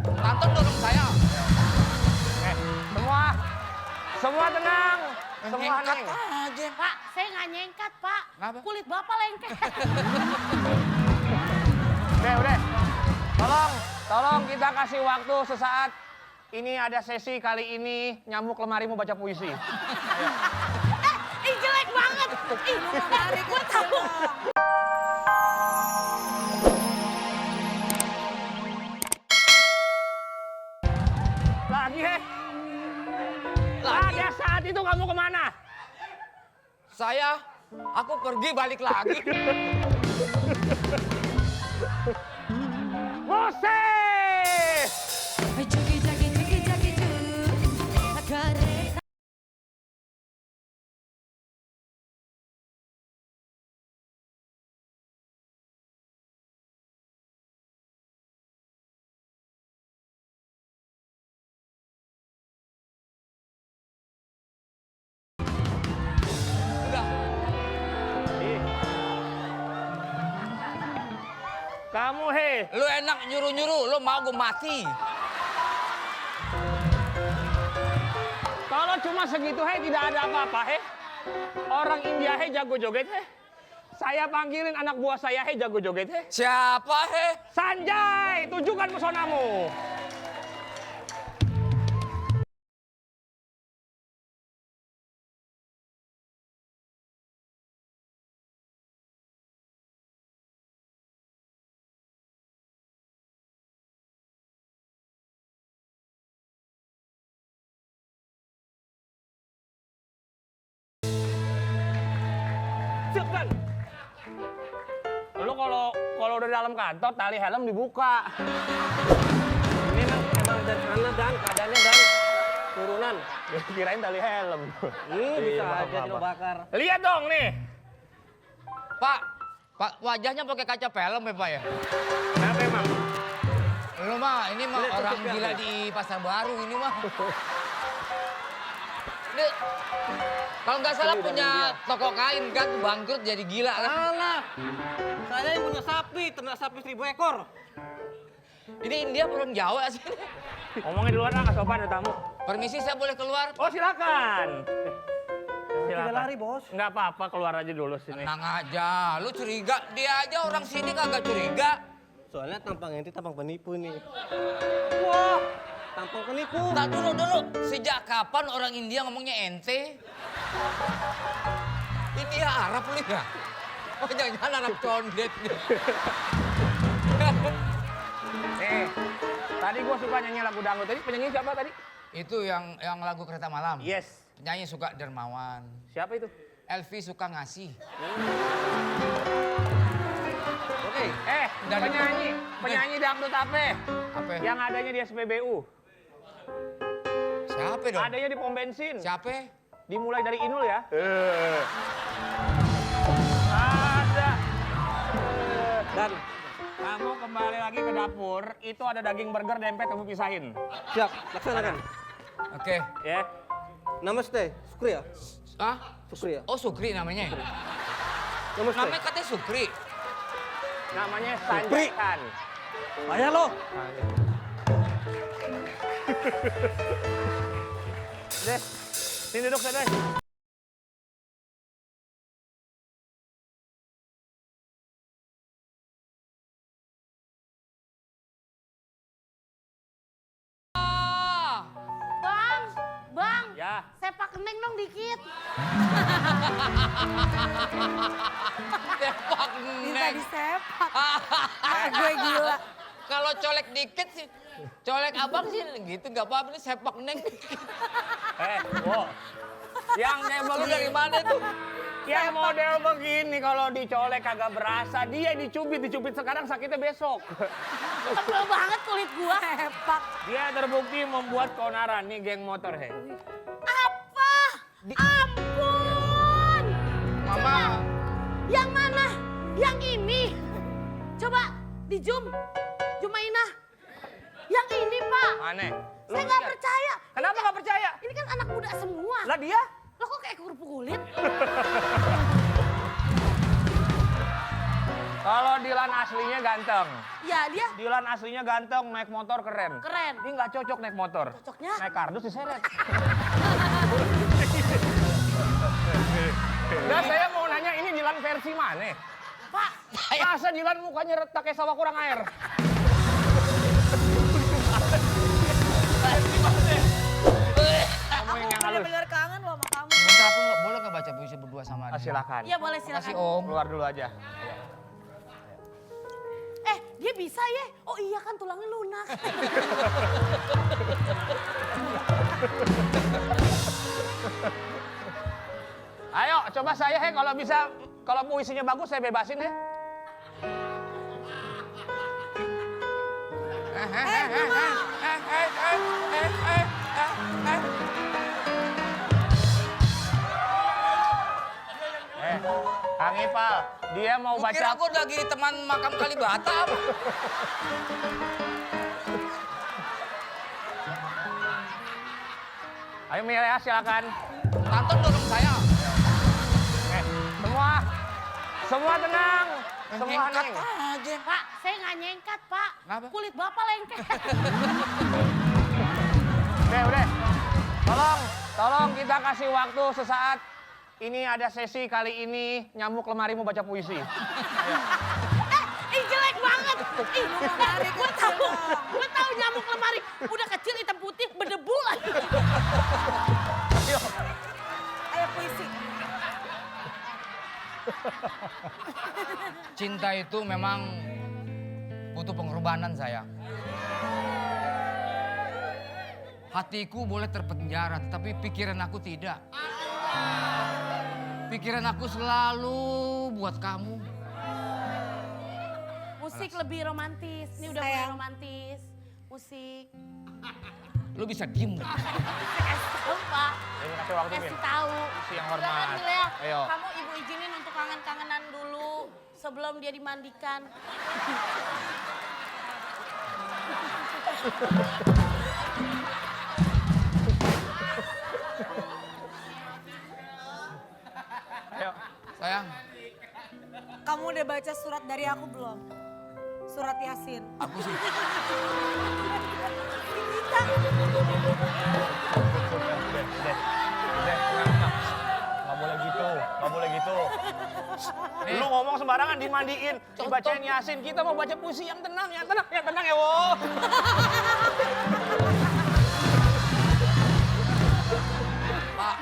Tante dorong saya. Semua tenang. Semua Nyengkat tenang. aja. Pak, saya nggak nyengkat, Pak. Kenapa? Kulit Bapak lengket. Udah. Tolong kita kasih waktu sesaat. Ini ada sesi kali ini nyamuk lemari mau baca puisi. Ih, jelek banget. Ih, tarik gue tahu. Lagi Pada saat itu kamu kemana? Aku pergi balik lagi. Moses! Udah. Kamu Lu enak nyuruh-nyuruh, lu mau gue mati. kalau cuma segitu tidak ada apa-apa Orang India jago joget Saya panggilin anak buah saya jago joget Siapa Sanjay, tunjukkan pesonamu. Cekan. Lu kalau udah dalam kantor tali helm dibuka. Ini emang dari sana dan keadaannya dan turunan. Kirain tali helm. Bisa aja Cino bakar. Lihat dong nih. Pak, wajahnya pakai kaca film ya, Pak ya? Kenapa emang? Lu mah, ini mah orang gila di Pasar Baru ini mah. Ini, kalau nggak salah punya toko kain kan, bangkrut jadi gila kan? Salah. Saya yang punya sapi, ternak sapi 1000 ekor. Ini India orang Jawa sih. Ngomongin di luar nggak sopan ada tamu. Permisi, saya boleh keluar? Oh silakan. Tidak lari, Bos. Nggak apa-apa, keluar aja dulu sini. Tenang aja, lu curiga. Dia aja orang sini kagak curiga. Soalnya tampang ente tampang penipu nih. Wah, Tampang penipu. tak dulu. Sejak kapan orang India ngomongnya ente? India Arab lu ya? Oh, jangan-jangan Arab condet nih. Tadi gua suka nyanyi lagu dangdut. Tadi penyanyi siapa tadi? Itu yang lagu Kereta Malam. Yes. Penyanyi suka dermawan. Siapa itu? Elvi suka ngasih. Oke. Dari- penyanyi dangdut apa? Apa? Yang adanya di SPBU. Siapa dong? Adanya di pom bensin. Siapa? Dimulai dari Inul ya. Ada. Dan Kamu kembali lagi ke dapur. Itu ada daging burger dempet kamu pisahin. siap, laksanakan. Oke. Ya. Namaste, Sukri ya? Ah? Sukri ya? Oh, Sukri namanya. Namaste. Namanya katanya Sukri. Namanya Sanjay Khan. Ayah lo. Deh, sini duduk saya. Ah, Bang, Ya. sepak kening dong dikit. sepak Minta neng. disepak. Gue gila. Kalau colek dikit sih, colek abang sih gitu nggak apa-apa nih sepak neng. Wo. Yang kayak Lu begini. dari mana tuh? Yang model begini kalau dicolek kagak berasa, dia dicubit sekarang sakitnya besok. Tebel banget kulit gua. Sepak. Dia terbukti membuat keonaran nih geng motor Apa? Ampun. Mama. Yang mana? Yang ini. Coba di zoom. Jumainah. Yang ini, Pak. Aneh. Saya nggak percaya. Kenapa nggak percaya? Ini kan anak muda semua. Lah dia? Lo kok kayak kerupuk kulit? Kalau Dilan aslinya ganteng. Ya dia Dilan aslinya ganteng, naik motor keren. keren. Dia nggak cocok naik motor. Cocoknya? Naik kardus diseret. Nah, saya mau nanya ini Dilan versi mana? Pak, Masa Dilan mukanya retak kayak sawah kurang air? Ngomongin yang halus. Bener-bener kangen loh sama kamu. Bentar aku boleh nggak baca puisi berdua sama dia? Silakan. iya boleh Makasih silakan. Om. Keluar dulu aja. Dia bisa ya? Oh iya kan tulangnya lunak. Ayo, coba saya kalau bisa, kalau puisinya bagus saya bebasin ya. Kang Ipal, dia mau Gua baca. kira aku lagi teman makam Kalibata apa? Ayo Milea silakan. Tante dorong saya. Semua tenang. Semua Nyengkat tenang. aja. Pak, saya nggak nyengkat Pak. Kenapa? Kulit bapak lengket. Udah. Tolong kita kasih waktu sesaat. Ini ada sesi kali ini nyamuk lemari mau baca puisi. Ih jelek banget. Ih, gue tahu nyamuk lemari. Udah kecil hitam putih berdebu lagi. Ayo puisi. Cinta itu memang butuh pengorbanan sayang. Hatiku boleh terpenjara, tetapi pikiran aku tidak. Pikiran aku selalu buat kamu. Musik lebih romantis. Ini udah mulai romantis. Musik. Lu bisa diem nggak? Kasih tahu Pak. Ini kasih waktu Min. Kasih tahu. Puisi yang hormat. Silakan, Milea. Ayo. Kamu ibu izinin untuk kangen-kangenan dulu sebelum dia dimandikan. Ayo. Sayang, Kamu udah baca surat dari aku belum? Surat Yasin. aku sih. Udah, tenang. Nggak boleh gitu, nggak boleh gitu. Lu ngomong sembarangan dimandiin, dibacain Yasin. Kita mau baca puisi yang tenang ya wo. Pak,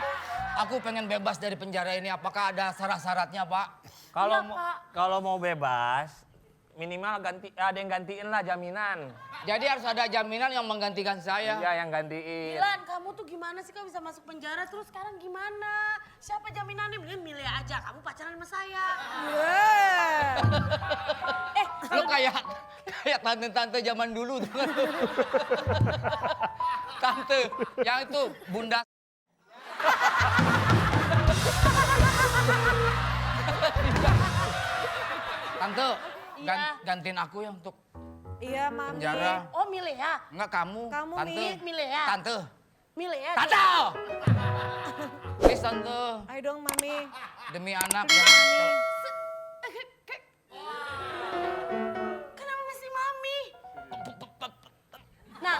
aku pengen bebas dari penjara ini. Apakah ada syarat-syaratnya, Pak? Kalau Iya, Pak. kalau mau bebas, minimal ada yang gantiin lah jaminan. Jadi harus ada jaminan yang menggantikan saya. Iya yang gantiin. Dilan, kamu tuh gimana sih kau bisa masuk penjara terus sekarang gimana? Siapa jaminannya? Mending milih aja, kamu pacaran sama saya. Lu kayak tante-tante zaman dulu tuh. Tante, yang itu bunda. Tante, Iya. gantiin aku ya untuk Iya, Mami. penjara. Oh milih ya? Enggak kamu, Kamu, tante. Mi. Milih ya? Tante. Milih ya? Tante! Please tante, Ayo dong, Mami. demi anak. Kenapa mesti mami? Nah,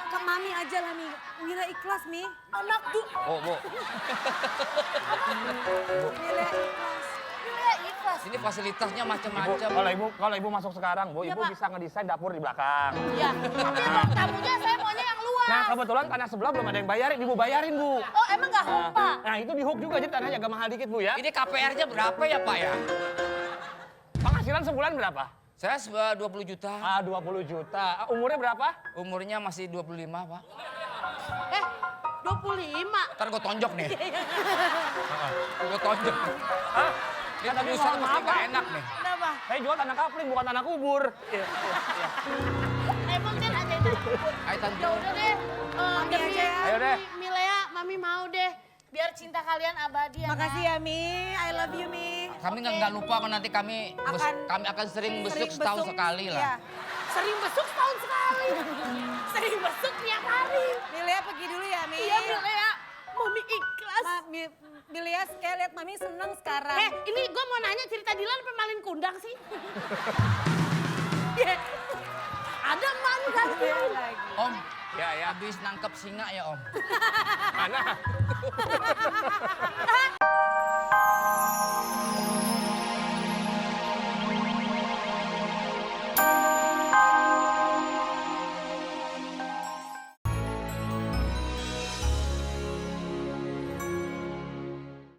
Ke Mami aja lah, Mi. Mira ikhlas, Mi. anak du... Oh, Bu. Mira ikhlas. Milih ikhlas. Ini fasilitasnya Ibu, macam-macam. kalau ibu masuk sekarang, Bu, Iya, ibu Pak. bisa ngedesain dapur di belakang. Ya, tapi ruang tamunya saya maunya yang luas. Nah, kebetulan tanah sebelah belum ada yang bayarin, ibu bayarin, Bu. Oh, emang gak hompa? Nah, itu di hook juga, jadi tanahnya agak mahal dikit, Bu ya. Ini KPR-nya berapa ya Pak ya? Penghasilan sebulan berapa? Saya 20 juta. 20 juta. Umurnya berapa? Umurnya masih 25 Pak. 25. Ntar gue tonjok nih. Gue tonjok. Hah? Ini Tapi tulisan mohon mesti maaf, gak Pak. enak nih. Kenapa? Saya jual tanah kapling, bukan tanah kubur. Iya. Emang kan ada yang Ayo tante. Ya udah deh, Mami demi aja ya. Ayo deh. Milea, Mami mau deh. Biar cinta kalian abadi ya. Makasih Nak. ya, Mi. I love you, Mi. Kami nggak lupa kan nanti kami akan sering besuk setahun besuk, sekali iya. lah. Sering besuk setahun sekali. Sering besuk tiap hari. Milea pergi dulu ya, Mi. Iya Milea, mau Mami ikhlas. Milia, kayak lihat Mami seneng sekarang. Ini gue mau nanya cerita Dilan apa Malin Kundang sih? Ada Mami kan? Om, Ya. habis nangkep singa ya Om. Mana?